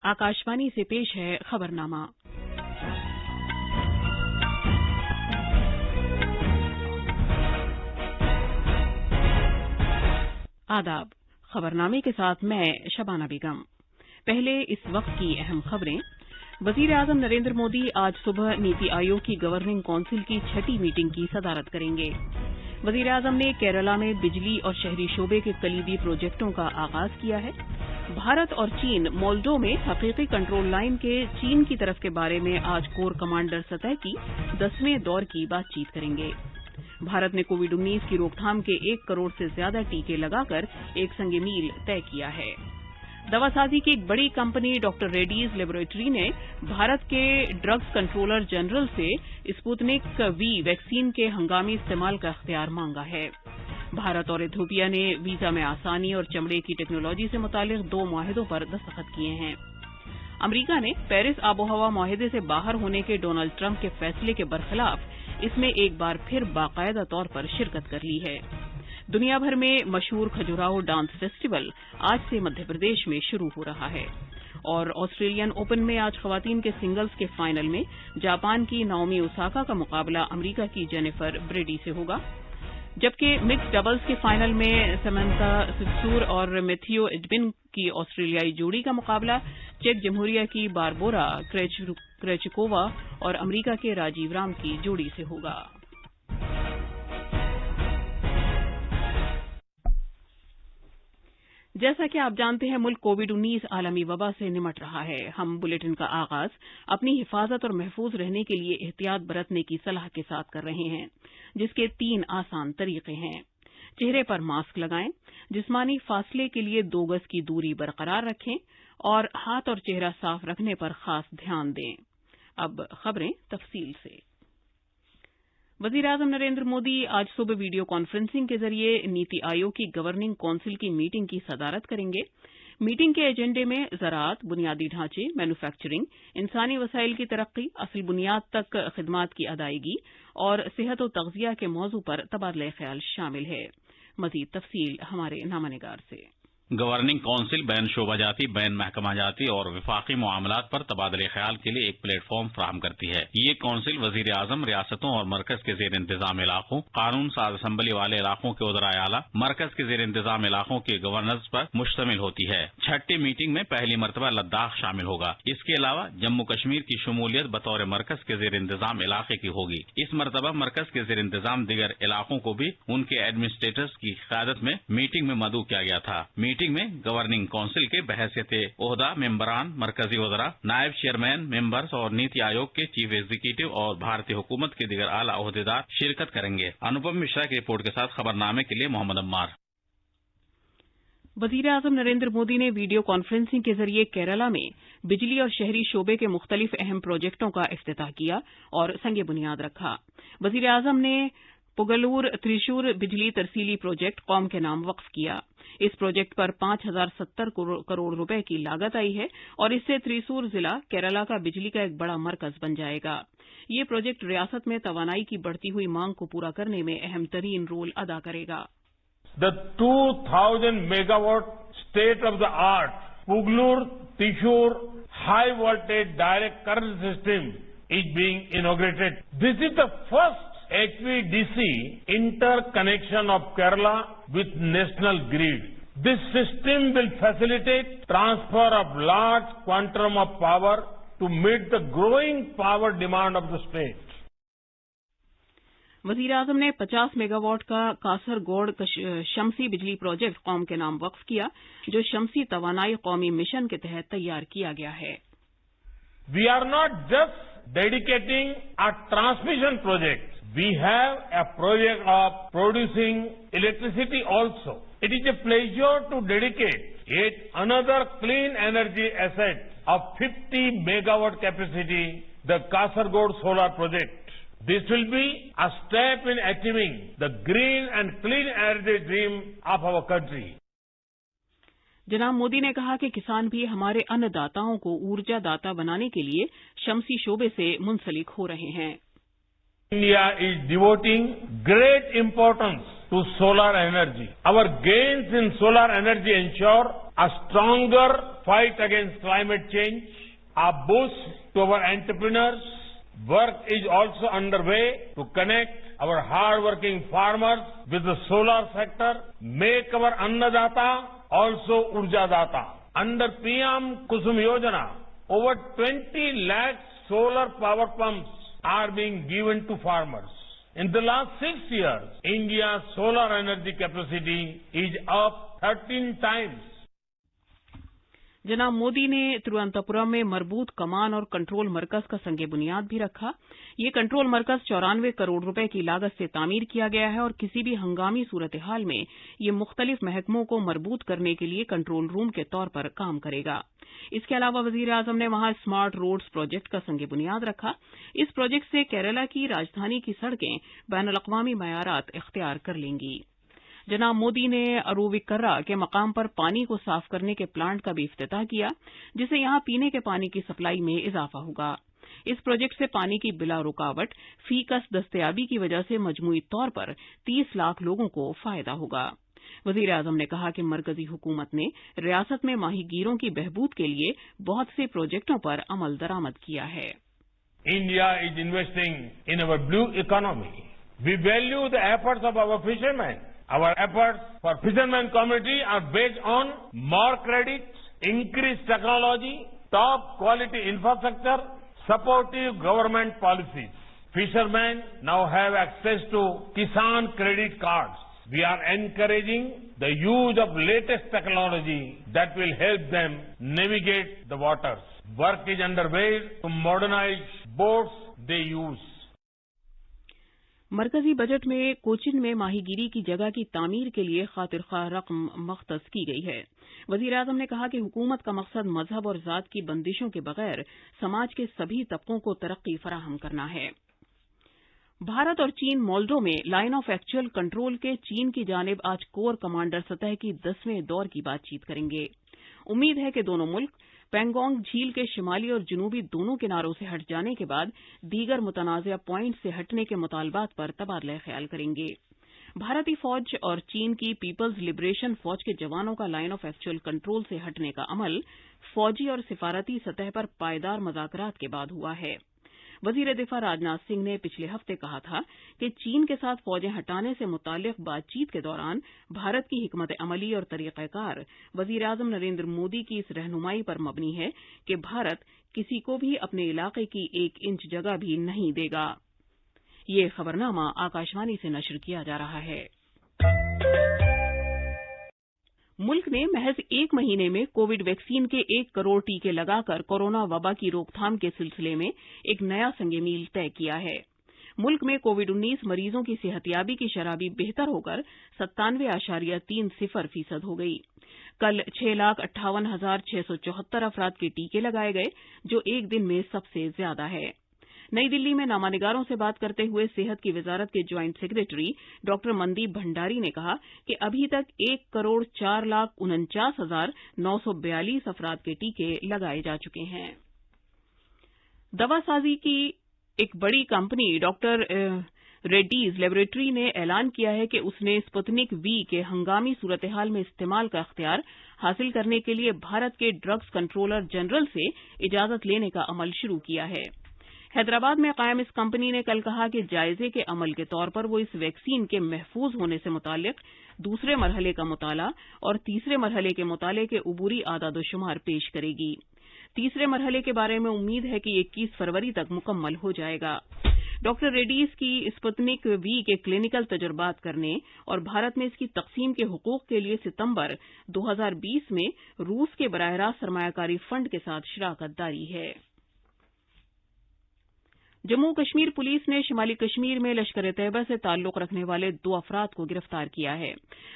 आकाशवाणी से पेश है खबरनामा। आदाब। खबरनामे के साथ मैं शबाना बेगम। पहले इस वक्त की अहम खबरें। वजीर-ए-आजम नरेंद्र मोदी आज सुबह नीति आयोग की गवर्निंग काउंसिल की 6ठी मीटिंग की सदारत करेंगे। वजीर-ए-आजम ने केरला में बिजली और शहरी शोबे के कलीदी प्रोजेक्टों का आगाज किया है। भारत और चीन मोल्डो में हकीकी कंट्रोल लाइन के चीन की तरफ के बारे में आज कोर कमांडर सतह की 10वें दौर की बातचीत करेंगे। भारत ने कोविड-19 की रोकथाम के 1 करोड़ से ज्यादा टीके लगाकर एक संग मील तय किया है। दवासाजी की एक बड़ी कंपनी डॉक्टर रेड्डीज लेबोरेटरी ने भारत के ड्रग्स कंट्रोलर जनरल से स्पुतनिक वी वैक्सीन के हंगामी इस्तेमाल का इख्तियार मांगा है। भारत और इथियोपिया ने वीजा में आसानी और चमड़े की टेक्नोलॉजी से मुतालिक 2 मुआहिदों पर दस्तखत किए हैं। अमरीका ने पेरिस आबोहवा मुआहिदे से बाहर होने के डोनाल्ड ट्रंप के फैसले के बरखिलाफ इसमें एक बार फिर बाकायदा तौर पर शिरकत कर ली है। दुनिया भर में मशहूर खजुराहो डांस फेस्टिवल आज से मध्य प्रदेश में शुरू हो रहा है। और ऑस्ट्रेलियन ओपन में आज खवातीन के सिंगल्स के फाइनल में जापान की नाओमी ओसाका का मुकाबला अमरीका की जेनिफर ब्रेडी से होगा, जबकि मिक्स डबल्स के फाइनल में समंता सित्सूर और मैथ्यू एडबिन की ऑस्ट्रेलियाई जोड़ी का मुकाबला चेक जमहूरिया की बारबोरा क्रेचिकोवा और अमरीका के राजीव राम की जोड़ी से होगा। जैसा कि आप जानते हैं, मुल्क कोविड-19 आलमी वबा से निमट रहा है। हम बुलेटिन का आगाज अपनी हिफाजत और महफूज रहने के लिए एहतियात बरतने की सलाह के साथ कर रहे हैं, जिसके 3 आसान तरीके हैं। चेहरे पर मास्क लगाएं, जिस्मानी फासले के लिए 2 गज की दूरी बरकरार रखें और हाथ और चेहरा साफ रखने पर खास ध्यान दें। अब खबरें तफसील से। वजीर-ए-आजम नरेंद्र मोदी आज सुबह वीडियो कॉन्फ्रेंसिंग के जरिए नीति आयोग की गवर्निंग काउंसिल की मीटिंग की सदारत करेंगे। मीटिंग के एजेंडे में ज़राअत, बुनियादी ढांचे, मैन्युफैक्चरिंग, इंसानी वसाइल की तरक्की, असल बुनियाद तक खिदमात की अदायगी और सेहत और तग़ज़िया के मौजू पर तबादला ख्याल शामिल है। मज़ीद तफसील हमारे नामानिगार से। गवर्निंग काउंसिल बैन शोबा जाती, बैन महकमा जाती और विफाकी मामलात पर तबादले ख्याल के लिए एक प्लेटफॉर्म फराहम करती है। ये काउंसिल वजीर आजम, रियासतों और मरकज के जेर इंतजाम इलाकों, कानून साज असम्बली वाले इलाकों के उदराए आला, मरकज के जेर इंतजाम इलाकों के गवर्नर्स पर मुश्तमिल होती है। 6ठी मीटिंग में पहली मरतबा लद्दाख शामिल होगा। इसके अलावा जम्मू कश्मीर की शमूलियत बतौर मरकज के जेर इंतजाम इलाके की होगी। इस मरतबा मरकज के जेर इंतजाम दिगर इलाकों को भी उनके एडमिनिस्ट्रेटर्स की क़यादत में मीटिंग में मदऊ किया गया था। मीटिंग में गवर्निंग काउंसिल के बहैसियत ओहदा मेंबरान, मरकजी वज़रा, नायब चेयरमैन, मेंबर्स और नीति आयोग के चीफ एग्जीक्यूटिव और भारतीय हुकूमत के दिगर आला ओहदेदार शिरकत करेंगे। अनुपम मिश्रा की रिपोर्ट के साथ खबरनामे के लिए मोहम्मद अम्मार। वजीर-ए-आजम नरेंद्र मोदी ने वीडियो कॉन्फ्रेंसिंग के जरिए केरला में बिजली और शहरी शोबे के मुख्तलिफ अहम प्रोजेक्टों का इफ्तिताह किया और संग बुनियाद रखा। वजीर-ए-आजम ने पुगलूर त्रिशूर बिजली तरसीली प्रोजेक्ट कौम के नाम वक्फ किया। इस प्रोजेक्ट पर 5070 करोड़ रुपए की लागत आई है और इससे त्रिशूर जिला केरला का बिजली का एक बड़ा मरकज बन जाएगा। ये प्रोजेक्ट रियासत में तवानाई की बढ़ती हुई मांग को पूरा करने में अहम तरीन रोल अदा करेगा। The 2000 megawatt state of the art Pugalur Thrissur high voltage direct current system is being inaugurated. This is the first HVDC interconnection of Kerala with national grid. This system will facilitate transfer of large quantum of power to meet the growing power demand of the state. वजीर-ए-आजम ने 50 megawatt का कासरगोड शमसी बिजली project कौम के नाम वक्फ किया, जो शमसी तवानाई कौमी mission के तहत तैयार किया गया है। We are not just dedicating a transmission project. We have a project of producing electricity also. It is a pleasure to dedicate yet another clean energy asset of 50 megawatt capacity, the Kasargod solar project. This will be a step in achieving the green and clean energy dream of our country. जनाब मोदी ने कहा कि किसान भी हमारे अन्नदाताओं को ऊर्जा दाता बनाने के लिए शमसी शोबे से मुंसलिक हो रहे हैं। India is devoting great importance to solar energy. Our gains in solar energy ensure a stronger fight against climate change, a boost to our entrepreneurs. Work is also underway to connect our hard-working farmers with the solar sector, make our Annadata also Urjadata. Under PM Kusum Yojana, over 20 lakh solar power pumps are being given to farmers. In the last 6 years, India's solar energy capacity is up 13 times. जनाब मोदी ने तिरुवनंतपुरम में मरबूत कमान और control मरकज का संगे बुनियाद भी रखा। ये कंट्रोल मरकज 94 करोड़ रुपए की लागत से तामीर किया गया है और किसी भी हंगामी सूरत हाल में ये मुख्तलिफ महकमों को मजबूत करने के लिए कंट्रोल रूम के तौर पर काम करेगा। इसके अलावा वजीर आजम ने वहां स्मार्ट रोड्स प्रोजेक्ट का संगे बुनियाद रखा। इस प्रोजेक्ट से केरला की राजधानी की सड़कें बैनुल-अक़वामी मयारात इख्तियार कर लेंगी। जनाब मोदी ने अरूविक्करा के मकाम पर पानी को साफ करने के प्लांट का भी इफ्तिताह किया, जिससे यहां पीने के पानी की सप्लाई में इजाफा होगा। इस प्रोजेक्ट से पानी की बिला रुकावट फीकस दस्तयाबी की वजह से मजमूई तौर पर 30 लाख लोगों को फायदा होगा। वजीर आजम ने कहा कि मरकजी हुकूमत ने रियासत में माहीगीरों की बहबूद के लिए बहुत से प्रोजेक्टों पर अमल दरामद किया है। India is investing in our blue economy. We value the efforts of our fisherman. Our efforts for fishermen community are based on more credits, increased technology, top quality infrastructure, supportive government policies. Fishermen now have access to Kisan credit cards. We are encouraging the use of latest technology that will help them navigate the waters. Work is underway to modernize boats they use. मरकजी budget में कोचिन में माहीगीरी की जगह की तामीर के लिए खातिरख्वाह रकम मख्तस की गई है। वजीर आजम ने कहा कि हुकूमत का मकसद मजहब और जात की बंदिशों के बगैर समाज के सभी तबकों को तरक्की फराहम करना है। भारत और चीन मोल्डो में लाइन ऑफ एक्चुअल कंट्रोल के चीन की जानिब आज कोर कमांडर सतह की 10वें दौर की बातचीत करेंगे। उम्मीद है कि दोनों मुल्क पैंगोंग झील के शिमाली और जनूबी दोनों किनारों से हट जाने के बाद दीगर मुतनाज़ा पॉइंट से हटने के मुतालबात पर तबादला ख्याल करेंगे। भारतीय फौज और चीन की पीपल्स लिबरेशन फौज के जवानों का लाइन ऑफ एक्चुअल कंट्रोल से हटने का अमल फौजी और सिफारती सतह पर पायदार मुज़ाकरात के बाद हुआ है। वजीर दिफा राजनाथ सिंह ने पिछले हफ्ते कहा था कि चीन के साथ फौजें हटाने से मुताल्लिक बातचीत के दौरान भारत की हिकमत अमली और तरीक़ाकार वजीर आज़म नरेंद्र मोदी की इस रहनुमाई पर मबनी है कि भारत किसी को भी अपने इलाके की 1 इंच जगह भी नहीं देगा। ये खबरनामा आकाशवाणी से नशर किया जा रहा है। मुल्क ने महज 1 महीने में कोविड वैक्सीन के 1 करोड़ टीके लगाकर कोरोना वबा की रोकथाम के सिलसिले में एक नया संग मील तय किया है। मुल्क में कोविड-19 मरीजों की सेहतियाबी की शरह भी बेहतर होकर 97.30% हो गई। कल 6,58,674 अफराद के टीके लगाए गए, जो एक दिन में सबसे ज्यादा है। नई दिल्ली में नामानिगारों से बात करते हुए सेहत की वजारत के joint secretary doctor Mandeep Bhandari ने कहा कि अभी तक 1,04,49,942 अफराद के टीके लगाए जा चुके हैं। दवासाजी की एक बड़ी कंपनी डॉक्टर रेड्डीज लेबोरेटरी ने ऐलान किया है कि उसने स्पुतनिक वी के हंगामी सूरत हाल में इस्तेमाल का अख्तियार हासिल करने के लिए भारत के ड्रग्स कंट्रोलर जनरल से इजाजत लेने का अमल शुरू किया है। हैदराबाद में कायम इस कंपनी ने कल कहा कि जायजे के अमल के तौर पर वो इस वैक्सीन के महफूज होने से मुताल्लिक दूसरे मरहले का मुताला और तीसरे मरहले के मुताले के उबूरी आदाद-ओ-शुमार पेश करेगी। तीसरे मरहले के बारे में उम्मीद है कि 21 फरवरी तक मुकम्मल हो जाएगा। डॉक्टर रेड्डीज की स्पुतनिक वी के क्लिनिकल तजुर्बात करने और भारत में इसकी तकसीम के हुकूक के लिए सितंबर 2020 में रूस के बराह रास्त सरमायाकारी फंड के साथ शराकत दारी है। जम्मू कश्मीर पुलिस ने शिमाली कश्मीर में लश्कर-ए-तैयबा से ताल्लुक रखने वाले 2 अफराद को गिरफ्तार किया है।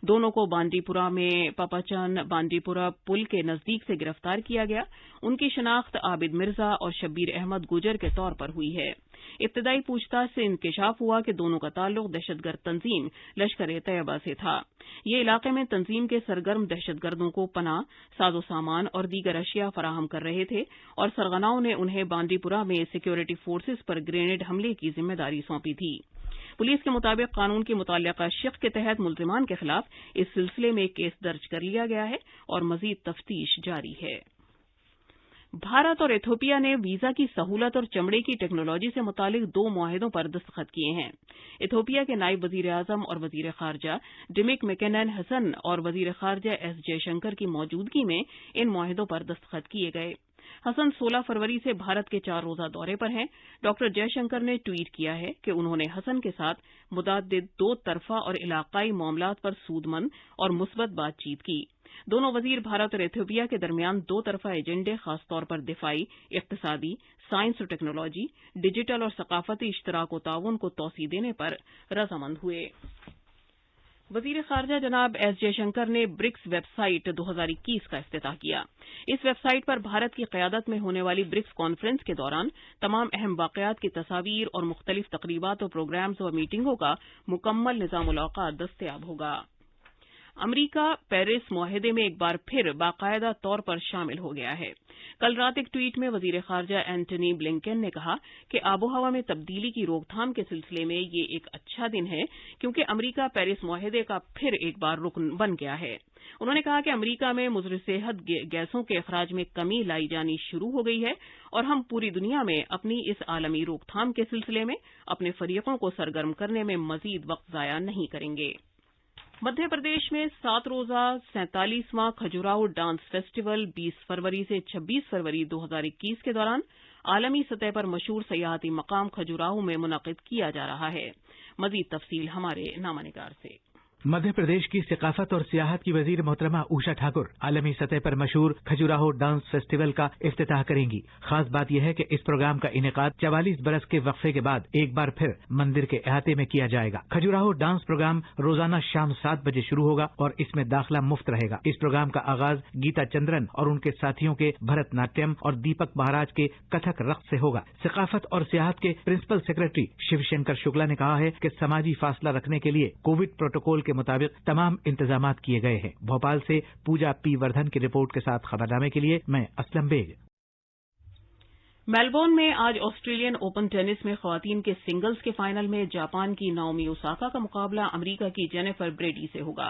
दोनों को बांदीपुरा में पापाचन बांदीपुरा पुल के नजदीक से गिरफ्तार किया गया। उनकी शनाख्त आबिद मिर्जा और शब्बीर अहमद गुजर के तौर पर हुई है। इब्तदाई पूछताछ से इंकशाफ हुआ कि दोनों का ताल्लुक दहशतगर्द तंजीम लश्कर-ए-तैयबा से था। ये इलाके में तंजीम के सरगर्म दहशतगर्दों को पनाह, साजो सामान और दीगर अशिया फराहम कर रहे थे और सरगनाओं ने उन्हें बांदीपुरा में सिक्योरिटी फोर्सेज पर ग्रेनेड हमले की जिम्मेदारी सौंपी थी। पुलिस के मुताबिक कानून की मुतल्लिका शिक़ के तहत मुल्ज़िमान के खिलाफ इस सिलसिले में केस दर्ज कर लिया गया है और मज़ीद तफ्तीश जारी है। भारत और इथियोपिया ने वीजा की सहूलत और चमड़े की टेक्नोलॉजी से मुतालिक 2 मुआहिदों पर दस्तखत किए हैं। इथियोपिया के नायब वजीर आजम और वजीर खारजा डिमिक मैकेनन हसन और वजीर खारजा एस जयशंकर की मौजूदगी में इन मुआहिदों पर दस्तखत किए गए। हसन 16 फरवरी से भारत के 4 रोज़ा दौरे पर हैं। डॉक्टर जयशंकर ने ट्वीट किया है कि उन्होंने हसन के साथ मुतअद्दिद 2 तरफ़ा और इलाकाई मामलात पर सूदमंद और मुस्बत बातचीत की। दोनों वजीर भारत और इथियोपिया के दरमियान 2 तरफ़ा एजेंडे खासतौर पर दिफाई, इक़्तिसादी, साइंस और टेक्नोलॉजी, डिजिटल और सकाफती इश्तराक व ताउन को तोसी देने पर रज़ामंद हुए। वजीर खारजा जनाब एस जयशंकर ने ब्रिक्स वेबसाइट 2021 का इफ्तिताह किया। इस वेबसाइट पर भारत की क़यादत में होने वाली ब्रिक्स कॉन्फ्रेंस के दौरान तमाम अहम वाक़यात की तस्वीर और मुख्तलिफ तक़रीबात और प्रोग्राम्स व मीटिंगों का मुकम्मल निज़ाम-उल-औक़ात दस्तयाब होगा। अमरीका पेरिस मुआहदे में एक बार फिर बाकायदा तौर पर शामिल हो गया है। कल रात एक ट्वीट में वजीर खारजा एंटनी ब्लिंकन ने कहा कि आबोहवा में तब्दीली की रोकथाम के सिलसिले में ये एक अच्छा दिन है क्योंकि अमरीका पेरिस मुआहदे का फिर एक बार रुकन बन गया है। उन्होंने कहा कि अमरीका में मुज़र सेहत गैसों के अखराज में कमी लाई जानी शुरू हो गई है और हम पूरी दुनिया में अपनी इस आलमी रोकथाम के सिलसिले में अपने फरीकों को सरगर्म करने में मजीद वक्त ज़ाया नहीं करेंगे। मध्य प्रदेश में 7 रोज़ा 47वां खजुराहो डांस फेस्टिवल 20 फरवरी से 26 फरवरी 2021 के दौरान आलमी सतह पर मशहूर सयाहती मकाम खजुराहो में मुनक़िद किया जा रहा है। मज़ीद तफसील हमारे नामानिगार से। मध्य प्रदेश की सिकाफत और सियाहत की वजीर मोहतरमा उषा ठाकुर आलमी सतह पर मशहूर खजुराहो डांस फेस्टिवल का इफ्तिताह करेंगी। खास बात यह है कि इस प्रोग्राम का इनेकाद 44 बरस के वक्फे के बाद एक बार फिर मंदिर के अहाते में किया जाएगा। खजुराहो डांस प्रोग्राम रोजाना शाम 7 बजे शुरू होगा और इसमें दाखिला मुफ्त रहेगा। इस प्रोग्राम का आगाज गीता चंद्रन और उनके साथियों के भरतनाट्यम और दीपक महाराज के कथक रक़्स से होगा। सिकाफत और सियाहत के प्रिंसिपल सेक्रेटरी शिवशंकर शुक्ला ने कहा है कि समाजी फासला रखने के लिए कोविड प्रोटोकॉल के मुताबिक तमाम इंतजामात किए गए हैं। भोपाल से पूजा पी वर्धन की रिपोर्ट के साथ खबरनामे के लिए मैं असलम बेग। मेलबोर्न में आज ऑस्ट्रेलियन ओपन टेनिस में ख्वातीन के सिंगल्स के फाइनल में जापान की नाओमी ओसाका का मुकाबला अमरीका की जेनिफर ब्रेडी से होगा।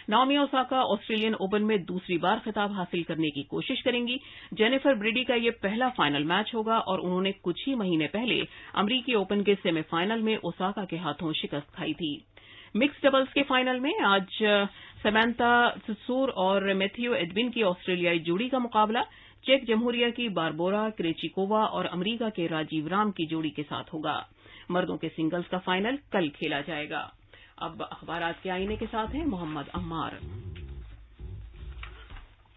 नाओमी ओसाका ऑस्ट्रेलियन ओपन में दूसरी बार खिताब हासिल करने की कोशिश करेंगी। जेनिफर ब्रेडी का यह पहला फाइनल मैच होगा और उन्होंने कुछ ही महीने पहले अमरीकी ओपन के सेमीफाइनल में ओसाका के हाथों शिकस्त खाई थी। मिक्स डबल्स के फाइनल में आज समंथा सिसोर और मैथ्यू एडविन की ऑस्ट्रेलियाई जोड़ी का मुकाबला चेक जमहूरिया की बारबोरा क्रेचिकोवा और अमरीका के राजीव राम की जोड़ी के साथ होगा। मर्दों के सिंगल्स का फाइनल कल खेला जाएगा। अब अखबारात के आईने के साथ हैं मोहम्मद अम्मार।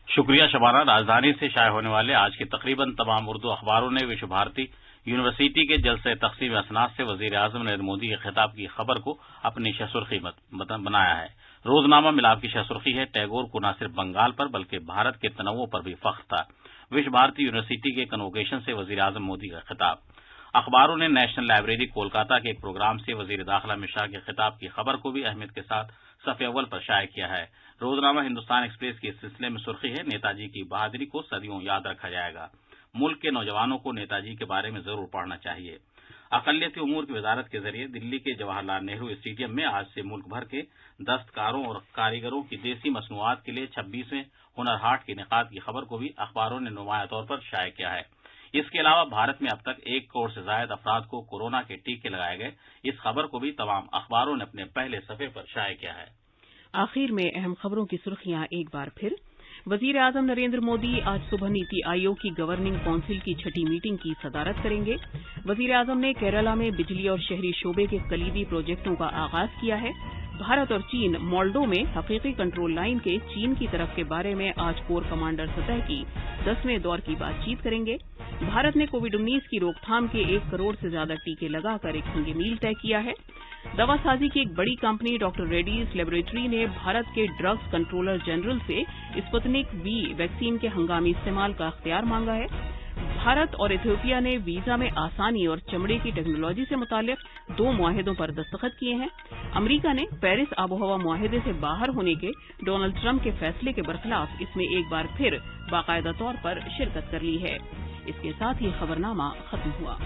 शुक्रिया शबाना। राजधानी से शाये होने वाले आज के तकरीबन तमाम उर्दू अखबारों ने विश्व भारती यूनिवर्सिटी के जलसे तकसीम असनाद से वजीर आजम नरेंद्र मोदी के खिताब की खबर को अपनी शहसुर्खी बनाया है। रोजनामा मिलाप की शहसुर्खी है, टैगोर को न सिर्फ बंगाल पर बल्कि भारत के तनव्वुर पर भी फख्र था। विश्व भारती यूनिवर्सिटी के कन्वोकेशन से वजीर आजम मोदी का खिताब। अखबारों ने नेशनल लाइब्रेरी कोलकाता के एक प्रोग्राम से वजीर दाखिला मिश्रा के खिताब की खबर को भी अहमियत के साथ सफ़े अव्वल पर शाये किया है। रोजनामा हिंदुस्तान एक्सप्रेस की इस सिलसिले में सुर्खी है, नेताजी की बहादुरी को सदियों याद रखा जाएगा। मुल्क के नौजवानों को नेताजी के बारे में जरूर पढ़ना चाहिए। अक़लियती उमूर की वजारत के जरिए दिल्ली के जवाहरलाल नेहरू स्टेडियम में आज से मुल्क भर के दस्तकारों और कारीगरों की देसी मसनूआत के लिए 26वें हुनर हाट के इनेकाद की खबर को भी अखबारों ने नुमाया तौर पर शाये किया है। इसके अलावा भारत में अब तक 1 करोड़ से ज्यादा अफराद को कोरोना के टीके लगाए गए, इस खबर को भी तमाम अखबारों ने अपने पहले सफ़े पर शाये किया है। आखिर में अहम खबरों की सुर्खियां एक बार फिर। वजीर आजम नरेंद्र मोदी आज सुबह नीति आयोग की गवर्निंग काउंसिल की 6ठी मीटिंग की सदारत करेंगे। वजीर आजम ने केरला में बिजली और शहरी शोबे के कलीदी प्रोजेक्टों का आगाज किया है। भारत और चीन मोल्डो में हकीकी कंट्रोल लाइन के चीन की तरफ के बारे में आज कोर कमांडर सतह की 10वें दौर की बातचीत करेंगे। भारत ने कोविड-19 की रोकथाम के 1 करोड़ से ज्यादा टीके लगाकर एक संग मील तय किया है। दवासाजी की एक बड़ी कंपनी डॉक्टर रेड्डीज लेबोरेटरी ने भारत के ड्रग्स कंट्रोलर जनरल से स्पुतनिक वी वैक्सीन के हंगामी इस्तेमाल का अख्तियार मांगा है। भारत और इथियोपिया ने वीजा में आसानी और चमड़े की टेक्नोलॉजी से मुतालिक 2 मुआहिदों पर दस्तखत किए हैं। अमरीका ने पेरिस आबोहवा मुआहिदे से बाहर होने के डोनाल्ड ट्रंप के फैसले के बरखिलाफ इसमें एक बार फिर बाकायदा तौर पर शिरकत कर ली है। इसके साथ ही खबरनामा खत्म हुआ।